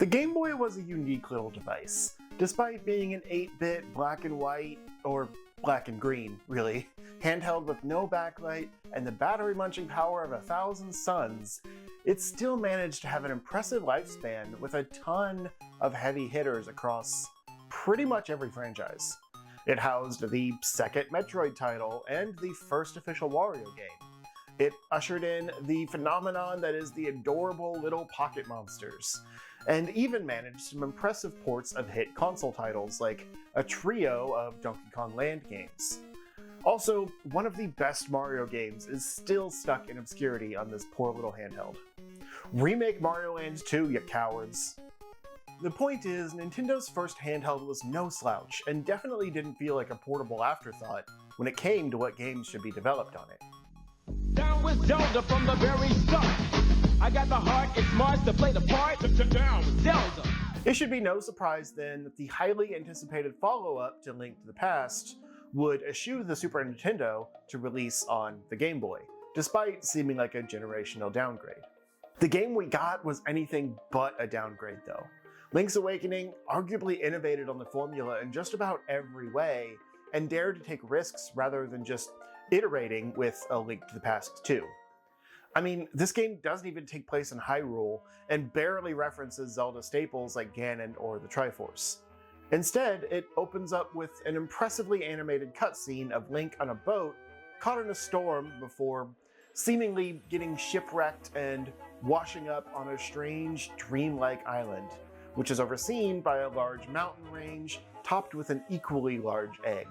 The Game Boy was a unique little device. Despite being an 8-bit black and white, or black and green, really, handheld with no backlight and the battery-munching power of 1,000 suns, it still managed to have an impressive lifespan with a ton of heavy hitters across pretty much every franchise. It housed the second Metroid title and the first official Wario game. It ushered in the phenomenon that is the adorable little pocket monsters, and even managed some impressive ports of hit console titles like a trio of Donkey Kong Land games. Also, one of the best Mario games is still stuck in obscurity on this poor little handheld. Remake Mario Land 2, you cowards! The point is, Nintendo's first handheld was no slouch, and definitely didn't feel like a portable afterthought when it came to what games should be developed on it. Down with Zelda from the very start. I got the heart, it's Mars to play the part. Down with Zelda. It should be no surprise then that the highly anticipated follow-up to Link to the Past would eschew the Super Nintendo to release on the Game Boy, despite seeming like a generational downgrade. The game we got was anything but a downgrade though. Link's Awakening arguably innovated on the formula in just about every way, and dared to take risks rather than just iterating with A Link to the Past 2. I mean, this game doesn't even take place in Hyrule, and barely references Zelda staples like Ganon or the Triforce. Instead, it opens up with an impressively animated cutscene of Link on a boat, caught in a storm before seemingly getting shipwrecked and washing up on a strange, dreamlike island, which is overseen by a large mountain range topped with an equally large egg.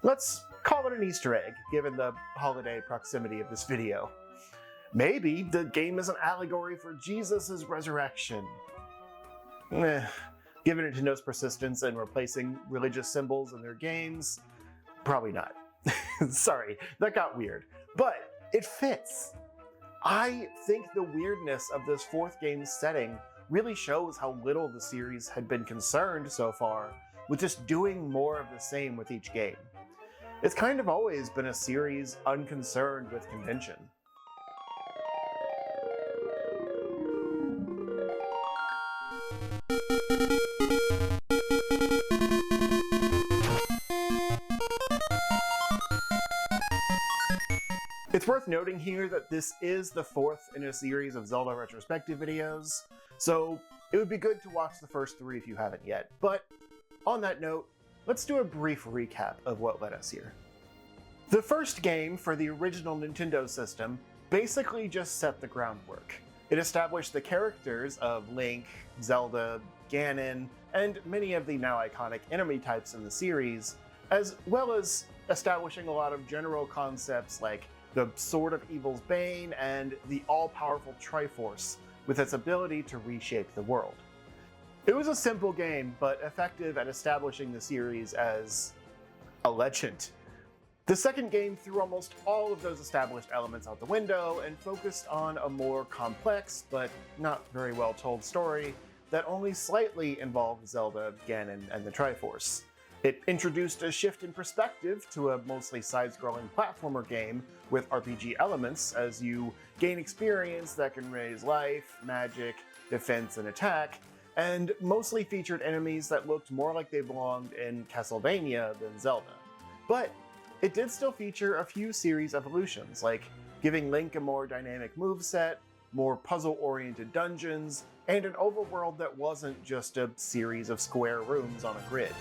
Let's call it an Easter egg, given the holiday proximity of this video. Maybe the game is an allegory for Jesus' resurrection. Given Nintendo's persistence in replacing religious symbols in their games, probably not. Sorry, that got weird. But it fits. I think the weirdness of this fourth game's setting really shows how little the series had been concerned so far with just doing more of the same with each game. It's kind of always been a series unconcerned with convention. It's worth noting here that this is the fourth in a series of Zelda retrospective videos, so it would be good to watch the first three if you haven't yet. But on that note, let's do a brief recap of what led us here. The first game for the original Nintendo system basically just set the groundwork. It established the characters of Link, Zelda, Ganon, and many of the now iconic enemy types in the series, as well as establishing a lot of general concepts like the Sword of Evil's Bane and the all-powerful Triforce, with its ability to reshape the world. It was a simple game, but effective at establishing the series as a legend. The second game threw almost all of those established elements out the window and focused on a more complex, but not very well told story that only slightly involved Zelda, Ganon, and the Triforce. It introduced a shift in perspective to a mostly side-scrolling platformer game with RPG elements as you gain experience that can raise life, magic, defense, and attack, and mostly featured enemies that looked more like they belonged in Castlevania than Zelda. But it did still feature a few series evolutions, like giving Link a more dynamic moveset, more puzzle-oriented dungeons, and an overworld that wasn't just a series of square rooms on a grid.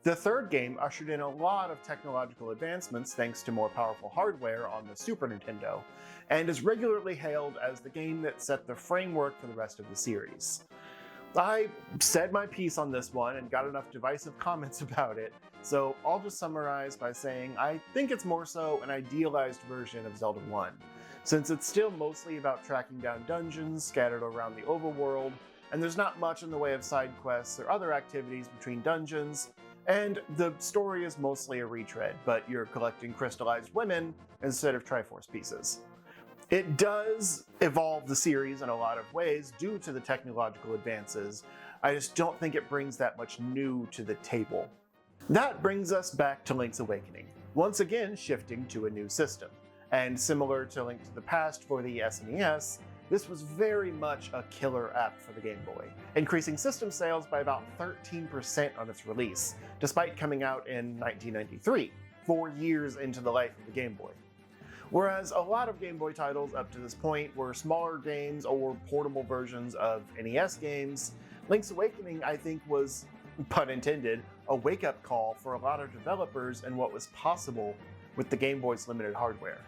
The third game ushered in a lot of technological advancements thanks to more powerful hardware on the Super Nintendo, and is regularly hailed as the game that set the framework for the rest of the series. I said my piece on this one and got enough divisive comments about it, so I'll just summarize by saying I think it's more so an idealized version of Zelda 1, since it's still mostly about tracking down dungeons scattered around the overworld, and there's not much in the way of side quests or other activities between dungeons, and the story is mostly a retread, but you're collecting crystallized women instead of Triforce pieces. It does evolve the series in a lot of ways due to the technological advances. I just don't think it brings that much new to the table. That brings us back to Link's Awakening, once again shifting to a new system. And similar to Link to the Past for the SNES, this was very much a killer app for the Game Boy, increasing system sales by about 13% on its release, despite coming out in 1993, 4 years into the life of the Game Boy. Whereas a lot of Game Boy titles up to this point were smaller games or portable versions of NES games, Link's Awakening, I think, was, pun intended, a wake-up call for a lot of developers and what was possible with the Game Boy's limited hardware.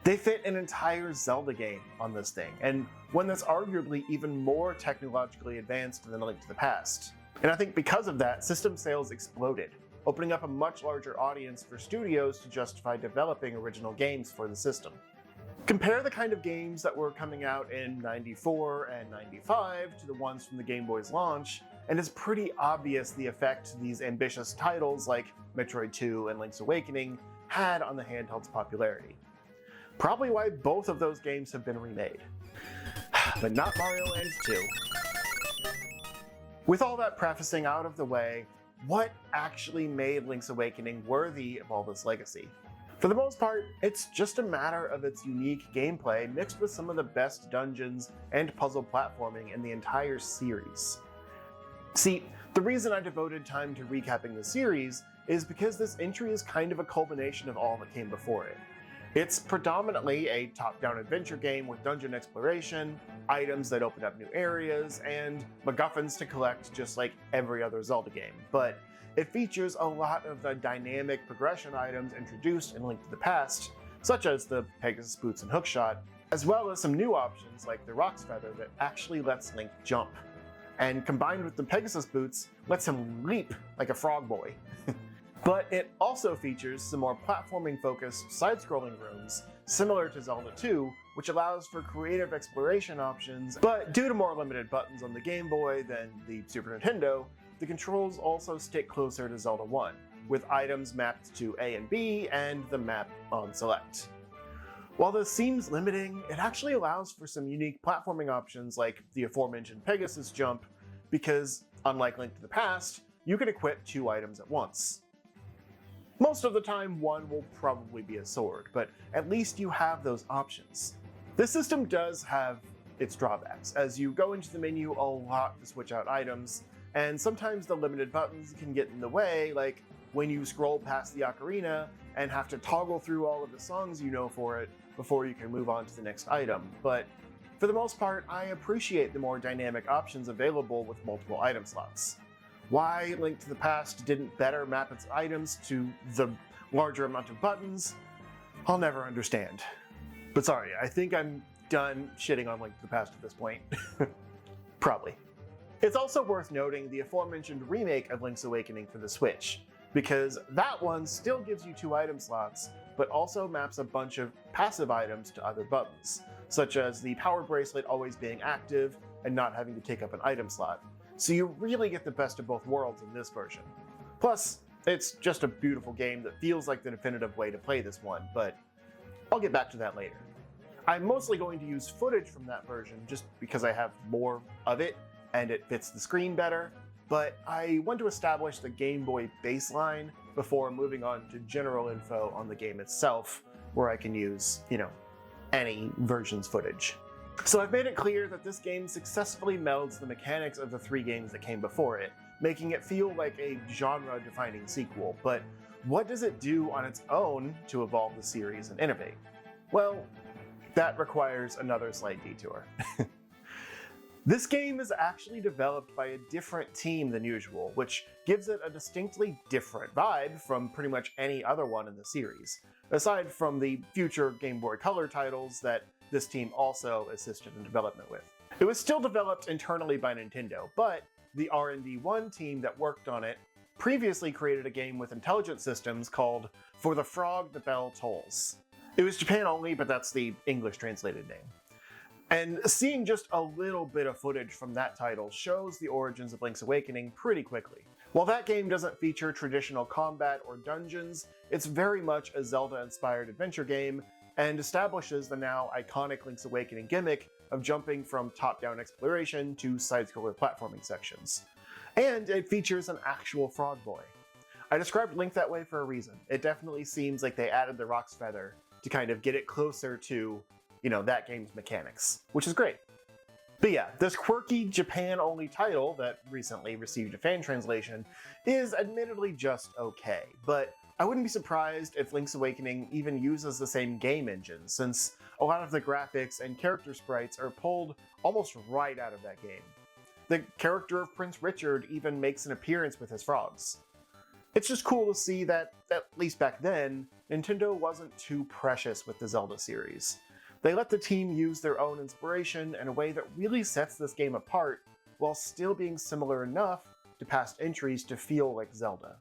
They fit an entire Zelda game on this thing, and one that's arguably even more technologically advanced than A Link to the Past. And I think because of that, system sales exploded, opening up a much larger audience for studios to justify developing original games for the system. Compare the kind of games that were coming out in '94 and '95 to the ones from the Game Boy's launch, and it's pretty obvious the effect these ambitious titles like Metroid 2 and Link's Awakening had on the handheld's popularity. Probably why both of those games have been remade. But not Mario Land 2. With all that prefacing out of the way, what actually made Link's Awakening worthy of all this legacy? For the most part, it's just a matter of its unique gameplay mixed with some of the best dungeons and puzzle platforming in the entire series. See, the reason I devoted time to recapping the series is because this entry is kind of a culmination of all that came before it. It's predominantly a top-down adventure game with dungeon exploration, items that open up new areas, and MacGuffins to collect just like every other Zelda game, but it features a lot of the dynamic progression items introduced in Link to the Past, such as the Pegasus Boots and Hookshot, as well as some new options like the Roc's Feather that actually lets Link jump, and combined with the Pegasus Boots, lets him leap like a frog boy. But it also features some more platforming-focused side-scrolling rooms, similar to Zelda 2, which allows for creative exploration options, but due to more limited buttons on the Game Boy than the Super Nintendo, the controls also stick closer to Zelda 1, with items mapped to A and B and the map on select. While this seems limiting, it actually allows for some unique platforming options like the aforementioned Pegasus jump, because, unlike Link to the Past, you can equip 2 items at once. Most of the time, one will probably be a sword, but at least you have those options. This system does have its drawbacks, as you go into the menu a lot to switch out items, and sometimes the limited buttons can get in the way, like when you scroll past the ocarina and have to toggle through all of the songs you know for it before you can move on to the next item. But for the most part, I appreciate the more dynamic options available with multiple item slots. Why Link to the Past didn't better map its items to the larger amount of buttons, I'll never understand. But sorry, I think I'm done shitting on Link to the Past at this point. Probably. It's also worth noting the aforementioned remake of Link's Awakening for the Switch, because that one still gives you 2 item slots, but also maps a bunch of passive items to other buttons, such as the power bracelet always being active and not having to take up an item slot. So you really get the best of both worlds in this version. Plus, it's just a beautiful game that feels like the definitive way to play this one, but I'll get back to that later. I'm mostly going to use footage from that version just because I have more of it and it fits the screen better, but I want to establish the Game Boy baseline before moving on to general info on the game itself, where I can use, any version's footage. So I've made it clear that this game successfully melds the mechanics of the 3 games that came before it, making it feel like a genre-defining sequel, but what does it do on its own to evolve the series and innovate? Well, that requires another slight detour. This game is actually developed by a different team than usual, which gives it a distinctly different vibe from pretty much any other one in the series, aside from the future Game Boy Color titles that this team also assisted in development with. It was still developed internally by Nintendo, but the R&D1 team that worked on it previously created a game with intelligent systems called For the Frog the Bell Tolls. It was Japan only, but that's the English translated name. And seeing just a little bit of footage from that title shows the origins of Link's Awakening pretty quickly. While that game doesn't feature traditional combat or dungeons, it's very much a Zelda-inspired adventure game and establishes the now iconic Link's Awakening gimmick of jumping from top-down exploration to side-scroller platforming sections. And it features an actual frog boy. I described Link that way for a reason. It definitely seems like they added the Roc's Feather to kind of get it closer to that game's mechanics, which is great. But yeah, this quirky Japan-only title that recently received a fan translation is admittedly just okay, but I wouldn't be surprised if Link's Awakening even uses the same game engine, since a lot of the graphics and character sprites are pulled almost right out of that game. The character of Prince Richard even makes an appearance with his frogs. It's just cool to see that, at least back then, Nintendo wasn't too precious with the Zelda series. They let the team use their own inspiration in a way that really sets this game apart, while still being similar enough to past entries to feel like Zelda.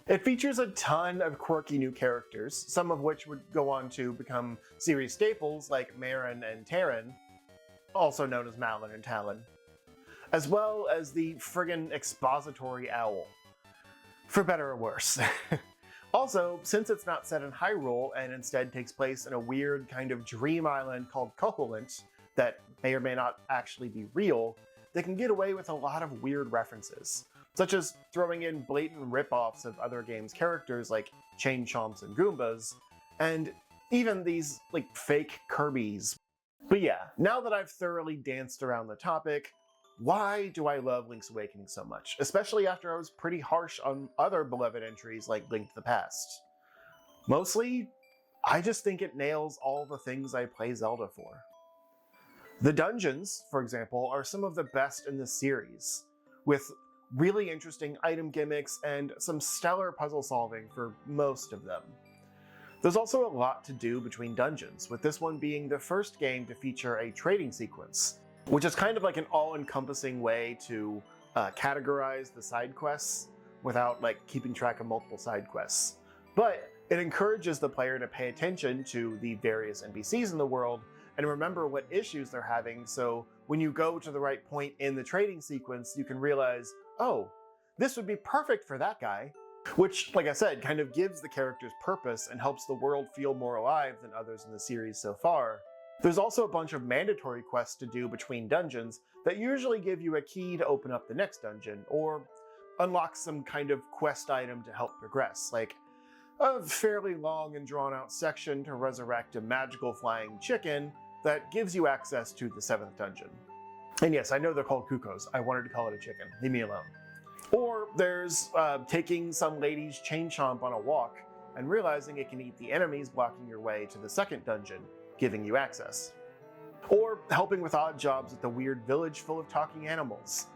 It features a ton of quirky new characters, some of which would go on to become series staples like Marin and Terran, also known as Malin and Talon, as well as the friggin' expository owl. For better or worse. Also, since it's not set in Hyrule and instead takes place in a weird kind of dream island called Koholint that may or may not actually be real, they can get away with a lot of weird references, such as throwing in blatant rip-offs of other games' characters like Chain Chomps and Goombas, and even these fake Kirbys. But yeah, now that I've thoroughly danced around the topic, why do I love Link's Awakening so much, especially after I was pretty harsh on other beloved entries like Link to the Past? Mostly, I just think it nails all the things I play Zelda for. The dungeons, for example, are some of the best in the series, with really interesting item gimmicks and some stellar puzzle solving for most of them. There's also a lot to do between dungeons, with this one being the first game to feature a trading sequence, which is kind of like an all-encompassing way to categorize the side quests without keeping track of multiple side quests. But it encourages the player to pay attention to the various NPCs in the world and remember what issues they're having, so when you go to the right point in the trading sequence, you can realize, oh, this would be perfect for that guy. Which, like I said, kind of gives the characters purpose and helps the world feel more alive than others in the series so far. There's also a bunch of mandatory quests to do between dungeons that usually give you a key to open up the next dungeon, or unlock some kind of quest item to help progress, like a fairly long and drawn-out section to resurrect a magical flying chicken that gives you access to the 7th dungeon. And yes, I know they're called Kukos. I wanted to call it a chicken. Leave me alone. Or there's taking some lady's chain chomp on a walk and realizing it can eat the enemies blocking your way to the 2nd dungeon, giving you access. Or helping with odd jobs at the weird village full of talking animals.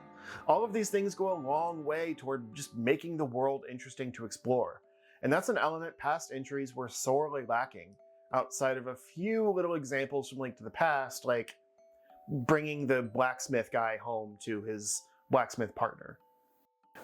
All of these things go a long way toward just making the world interesting to explore, and that's an element past entries were sorely lacking, outside of a few little examples from Link to the Past, like bringing the blacksmith guy home to his blacksmith partner.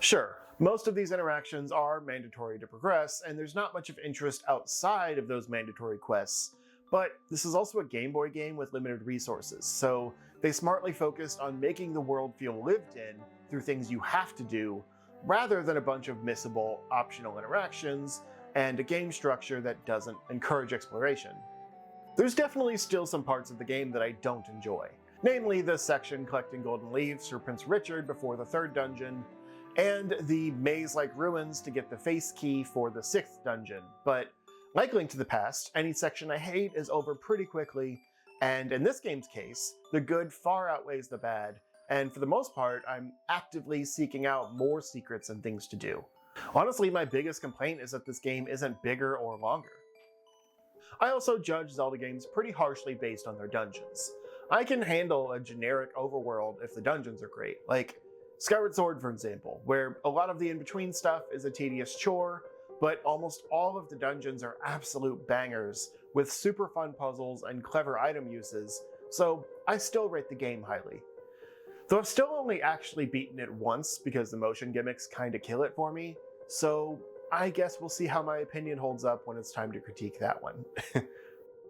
Sure, most of these interactions are mandatory to progress, and there's not much of interest outside of those mandatory quests, but this is also a Game Boy game with limited resources, so they smartly focused on making the world feel lived in through things you have to do, rather than a bunch of missable, optional interactions, and a game structure that doesn't encourage exploration. There's definitely still some parts of the game that I don't enjoy, namely the section collecting golden leaves for Prince Richard before the 3rd dungeon, and the maze-like ruins to get the face key for the 6th dungeon, but like Link to the Past, any section I hate is over pretty quickly, and in this game's case, the good far outweighs the bad, and for the most part, I'm actively seeking out more secrets and things to do. Honestly, my biggest complaint is that this game isn't bigger or longer. I also judge Zelda games pretty harshly based on their dungeons. I can handle a generic overworld if the dungeons are great, like Skyward Sword, for example, where a lot of the in-between stuff is a tedious chore, but almost all of the dungeons are absolute bangers, with super fun puzzles and clever item uses, so I still rate the game highly. Though I've still only actually beaten it once because the motion gimmicks kinda kill it for me, so I guess we'll see how my opinion holds up when it's time to critique that one.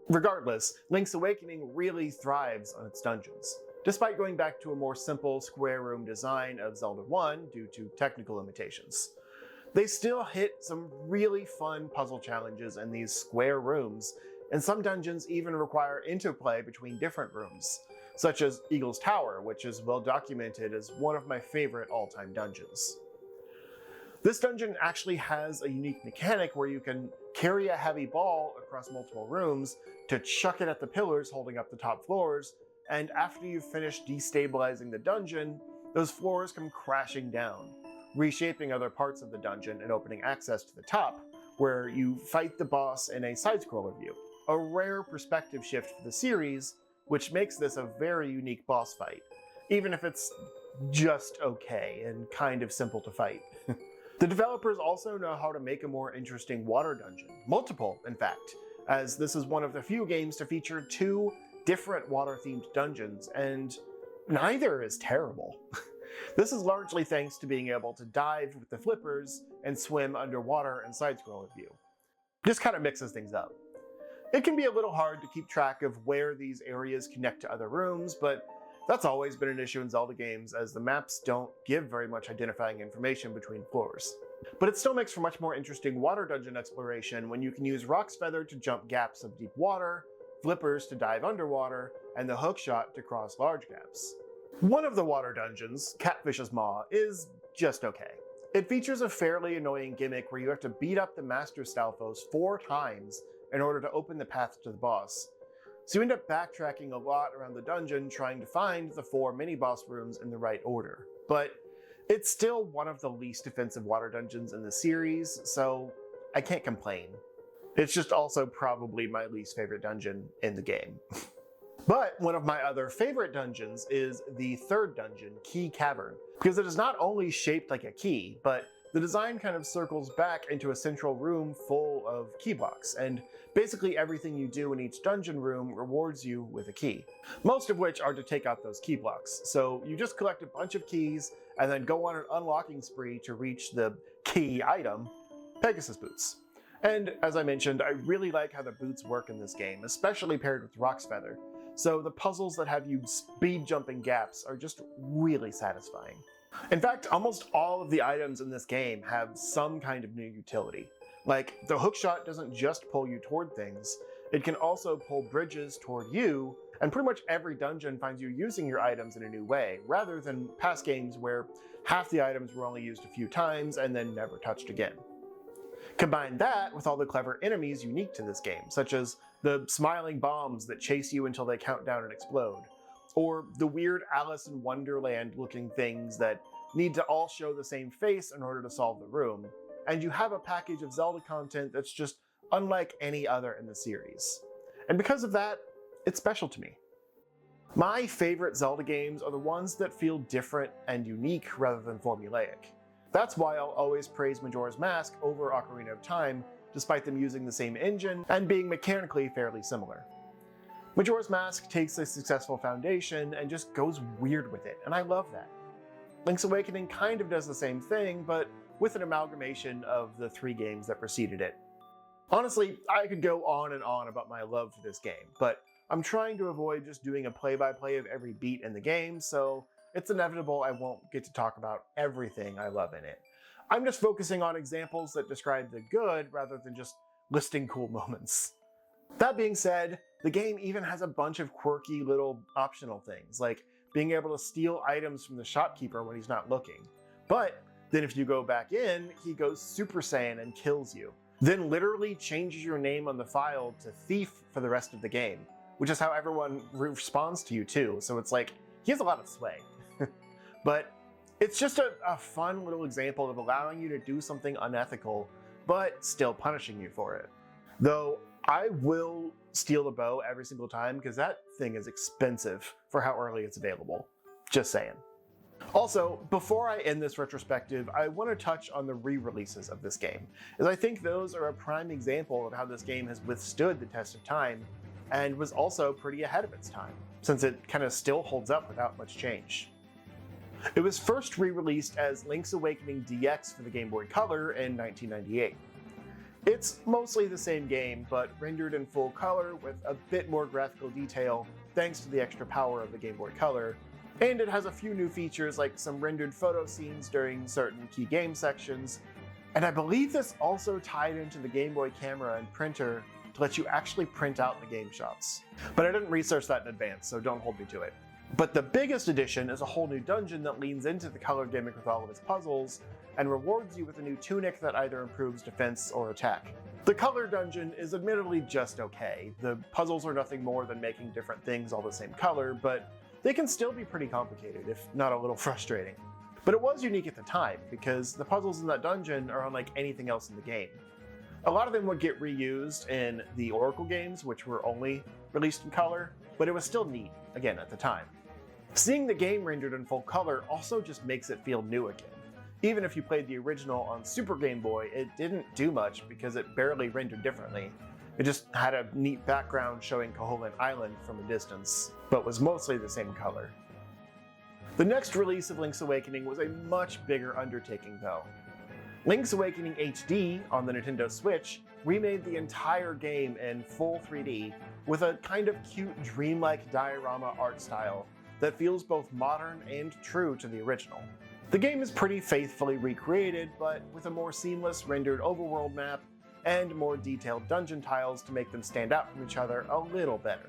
Regardless, Link's Awakening really thrives on its dungeons, despite going back to a more simple square room design of Zelda 1 due to technical limitations. They still hit some really fun puzzle challenges in these square rooms, and some dungeons even require interplay between different rooms, such as Eagle's Tower, which is well documented as one of my favorite all-time dungeons. This dungeon actually has a unique mechanic where you can carry a heavy ball across multiple rooms to chuck it at the pillars holding up the top floors, and after you've finished destabilizing the dungeon, those floors come crashing down, reshaping other parts of the dungeon and opening access to the top, where you fight the boss in a side-scroller view. A rare perspective shift for the series, which makes this a very unique boss fight, even if it's just okay and kind of simple to fight. The developers also know how to make a more interesting water dungeon, multiple in fact, as this is one of the few games to feature 2 different water-themed dungeons, and neither is terrible. This is largely thanks to being able to dive with the flippers and swim underwater in side-scroller view. Just kind of mixes things up. It can be a little hard to keep track of where these areas connect to other rooms, but that's always been an issue in Zelda games, as the maps don't give very much identifying information between floors. But it still makes for much more interesting water dungeon exploration when you can use Rock's Feather to jump gaps of deep water, flippers to dive underwater, and the hookshot to cross large gaps. One of the water dungeons, Catfish's Maw, is just okay. It features a fairly annoying gimmick where you have to beat up the Master Stalfos 4 times in order to open the path to the boss. So you end up backtracking a lot around the dungeon trying to find the 4 mini-boss rooms in the right order. But it's still one of the least offensive water dungeons in the series, so I can't complain. It's just also probably my least favorite dungeon in the game. But one of my other favorite dungeons is the 3rd dungeon, Key Cavern, because it is not only shaped like a key, but the design kind of circles back into a central room full of key blocks, and basically everything you do in each dungeon room rewards you with a key, most of which are to take out those key blocks. So you just collect a bunch of keys and then go on an unlocking spree to reach the key item, Pegasus Boots. And as I mentioned, I really like how the boots work in this game, especially paired with Rock's Feather. So the puzzles that have you speed jumping gaps are just really satisfying. In fact, almost all of the items in this game have some kind of new utility. Like, the hookshot doesn't just pull you toward things, it can also pull bridges toward you, and pretty much every dungeon finds you using your items in a new way, rather than past games where half the items were only used a few times and then never touched again. Combine that with all the clever enemies unique to this game, such as the smiling bombs that chase you until they count down and explode, or the weird Alice in Wonderland looking things that need to all show the same face in order to solve the room, and you have a package of Zelda content that's just unlike any other in the series. And because of that, it's special to me. My favorite Zelda games are the ones that feel different and unique rather than formulaic. That's why I'll always praise Majora's Mask over Ocarina of Time, despite them using the same engine and being mechanically fairly similar. Majora's Mask takes a successful foundation and just goes weird with it, and I love that. Link's Awakening kind of does the same thing, but with an amalgamation of the 3 games that preceded it. Honestly, I could go on and on about my love for this game, but I'm trying to avoid just doing a play-by-play of every beat in the game, so it's inevitable I won't get to talk about everything I love in it. I'm just focusing on examples that describe the good rather than just listing cool moments. That being said, the game even has a bunch of quirky little optional things, like being able to steal items from the shopkeeper when he's not looking. But then if you go back in, he goes Super Saiyan and kills you, then literally changes your name on the file to Thief for the rest of the game, which is how everyone responds to you too, so it's like, he has a lot of sway. But it's just a fun little example of allowing you to do something unethical, but still punishing you for it. Though I will steal the bow every single time because that thing is expensive for how early it's available. Just saying. Also, before I end this retrospective, I want to touch on the re-releases of this game, as I think those are a prime example of how this game has withstood the test of time and was also pretty ahead of its time, since it kind of still holds up without much change. It was first re-released as Link's Awakening DX for the Game Boy Color in 1998. It's mostly the same game, but rendered in full color with a bit more graphical detail thanks to the extra power of the Game Boy Color, and it has a few new features like some rendered photo scenes during certain key game sections, and I believe this also tied into the Game Boy camera and printer to let you actually print out the game shots. But I didn't research that in advance, so don't hold me to it. But the biggest addition is a whole new dungeon that leans into the color gimmick with all of its puzzles, and rewards you with a new tunic that either improves defense or attack. The color dungeon is admittedly just okay. The puzzles are nothing more than making different things all the same color, but they can still be pretty complicated, if not a little frustrating. But it was unique at the time, because the puzzles in that dungeon are unlike anything else in the game. A lot of them would get reused in the Oracle games, which were only released in color, but it was still neat, again, at the time. Seeing the game rendered in full color also just makes it feel new again. Even if you played the original on Super Game Boy, it didn't do much because it barely rendered differently. It just had a neat background showing Koholint Island from a distance, but was mostly the same color. The next release of Link's Awakening was a much bigger undertaking though. Link's Awakening HD on the Nintendo Switch remade the entire game in full 3D with a kind of cute dreamlike diorama art style that feels both modern and true to the original. The game is pretty faithfully recreated, but with a more seamless rendered overworld map and more detailed dungeon tiles to make them stand out from each other a little better.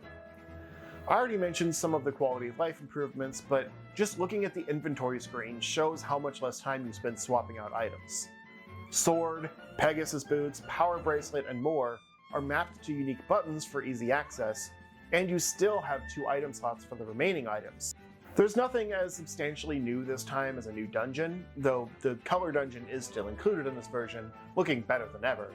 I already mentioned some of the quality of life improvements, but just looking at the inventory screen shows how much less time you spend swapping out items. Sword, Pegasus boots, power bracelet, and more are mapped to unique buttons for easy access, and you still have 2 item slots for the remaining items. There's nothing as substantially new this time as a new dungeon, though the color dungeon is still included in this version, looking better than ever.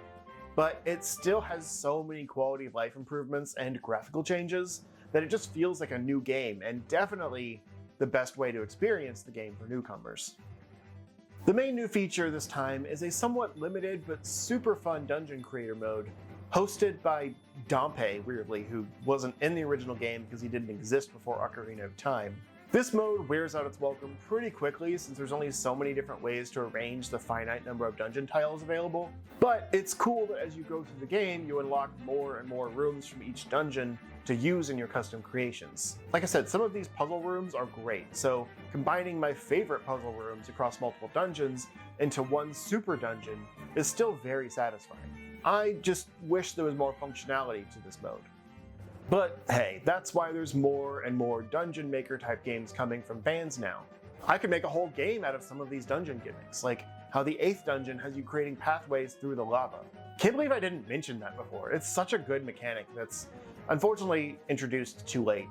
But it still has so many quality of life improvements and graphical changes that it just feels like a new game, and definitely the best way to experience the game for newcomers. The main new feature this time is a somewhat limited but super fun dungeon creator mode, hosted by Dompe, weirdly, who wasn't in the original game because he didn't exist before Ocarina of Time. This mode wears out its welcome pretty quickly since there's only so many different ways to arrange the finite number of dungeon tiles available, but it's cool that as you go through the game you unlock more and more rooms from each dungeon to use in your custom creations. Like I said, some of these puzzle rooms are great, so combining my favorite puzzle rooms across multiple dungeons into one super dungeon is still very satisfying. I just wish there was more functionality to this mode. But hey, that's why there's more and more Dungeon Maker type games coming from fans now. I could make a whole game out of some of these dungeon gimmicks, like how the 8th dungeon has you creating pathways through the lava. Can't believe I didn't mention that before. It's such a good mechanic that's unfortunately introduced too late.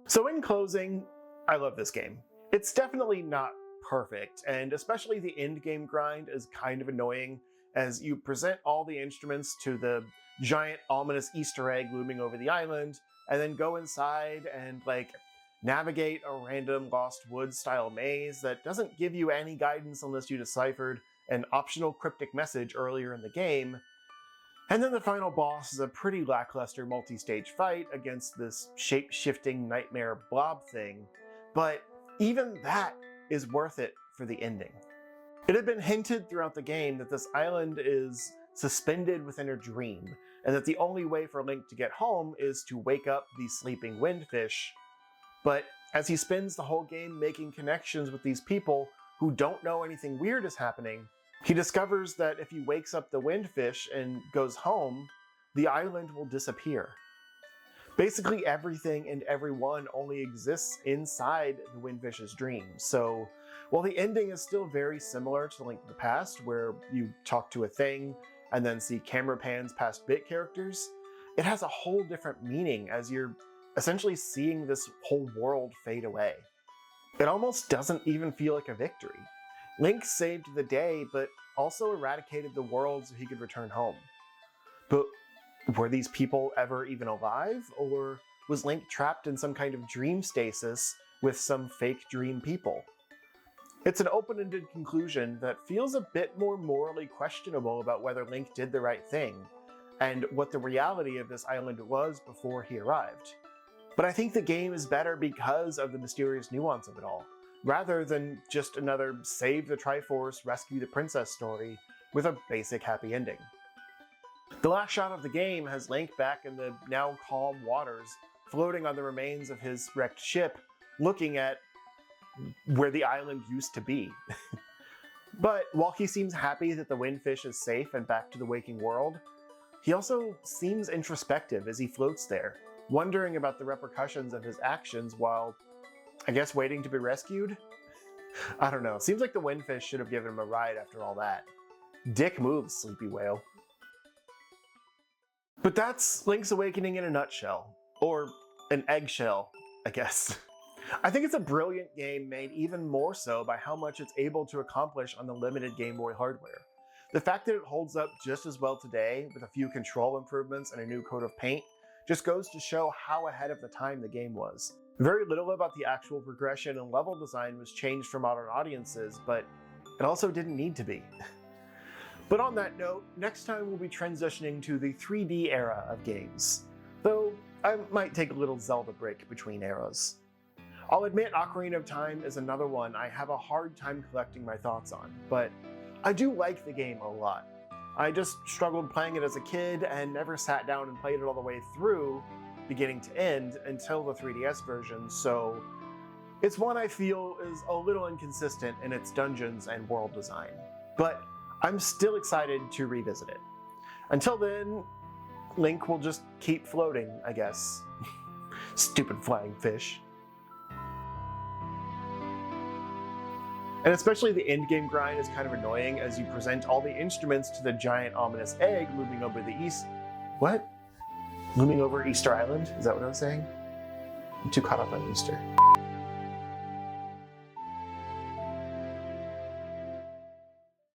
So in closing, I love this game. It's definitely not perfect, and especially the end game grind is kind of annoying as you present all the instruments to the giant ominous Easter egg looming over the island, and then go inside and navigate a random Lost Woods style maze that doesn't give you any guidance unless you deciphered an optional cryptic message earlier in the game. And then the final boss is a pretty lackluster multi-stage fight against this shape-shifting nightmare blob thing, but even that is worth it for the ending. It had been hinted throughout the game that this island is suspended within a dream, and that the only way for Link to get home is to wake up the sleeping windfish. But as he spends the whole game making connections with these people who don't know anything weird is happening, he discovers that if he wakes up the windfish and goes home, the island will disappear. Basically everything and everyone only exists inside the windfish's dream. So while the ending is still very similar to Link to the Past, where you talk to a thing and then see camera pans past bit characters, it has a whole different meaning as you're essentially seeing this whole world fade away. It almost doesn't even feel like a victory. Link saved the day, but also eradicated the world so he could return home. But were these people ever even alive, or was Link trapped in some kind of dream stasis with some fake dream people? It's an open-ended conclusion that feels a bit more morally questionable about whether Link did the right thing, and what the reality of this island was before he arrived. But I think the game is better because of the mysterious nuance of it all, rather than just another save the Triforce, rescue the princess story with a basic happy ending. The last shot of the game has Link back in the now calm waters, floating on the remains of his wrecked ship, looking at where the island used to be. But while he seems happy that the windfish is safe and back to the waking world, he also seems introspective as he floats there, wondering about the repercussions of his actions while, I guess, waiting to be rescued? I don't know. Seems like the Windfish should have given him a ride after all that. Dick moves, Sleepy Whale. But that's Link's Awakening in a nutshell. Or an eggshell, I guess. I think it's a brilliant game made even more so by how much it's able to accomplish on the limited Game Boy hardware. The fact that it holds up just as well today, with a few control improvements and a new coat of paint, just goes to show how ahead of the time the game was. Very little about the actual progression and level design was changed for modern audiences, but it also didn't need to be. But on that note, next time we'll be transitioning to the 3D era of games. Though, I might take a little Zelda break between eras. I'll admit Ocarina of Time is another one I have a hard time collecting my thoughts on, but I do like the game a lot. I just struggled playing it as a kid and never sat down and played it all the way through, beginning to end, until the 3DS version, so it's one I feel is a little inconsistent in its dungeons and world design. But I'm still excited to revisit it. Until then, Link will just keep floating, I guess. Stupid flying fish. And especially the endgame grind is kind of annoying as you present all the instruments to the giant ominous egg looming over the east... What? Looming over Easter Island? Is that what I was saying? I'm too caught up on Easter.